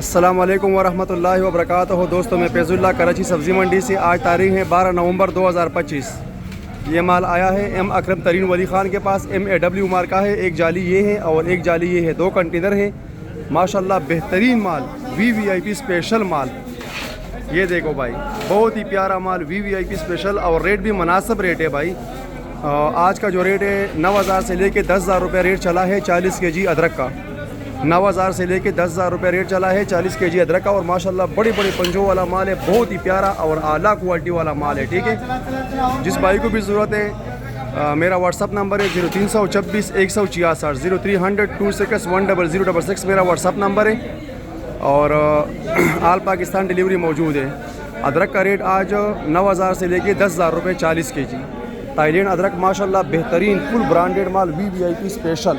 अस्सलाम वालेकुम वरहमतुल्लाहि वबरकातुहू। दोस्तों, मैं फैज़ुल्लाह कराची सब्ज़ी मंडी से। आज तारीख़ है 12 नवंबर 2025। ये माल आया है एम अकरम तरीन वली ख़ान के पास। MAW मार्क का है। एक जाली ये है और एक जाली ये है। 2 कंटेनर है माशाल्लाह, बेहतरीन माल, VVIP स्पेशल माल। ये देखो भाई, बहुत ही प्यारा माल, VVIP स्पेशल, और रेट भी मुनासिब रेट है भाई। आज का जो रेट है 9,000 से लेके 10,000 रुपये रेट चला है 40 kg अदरक का। 9,000 से लेके 10,000 रुपये रेट चला है 40 kg अदरक का। और माशाल्लाह बड़े बड़े पंजों वाला माल है, बहुत ही प्यारा और आला क्वालिटी वाला माल है। ठीक है, जिस भाई को भी ज़रूरत है, मेरा व्हाट्सअप नंबर है 0324 166 0300 26 10066 मेरा व्हाट्सअप नंबर है। और आल पाकिस्तान डिलीवरी मौजूद है। अदरक का रेट आज 9,000 से लेके 10,000 रुपये 40 kg। थाईलैंड अदरक माशाल्लाह बेहतरीन फुल ब्रांडेड माल, VVIP स्पेशल।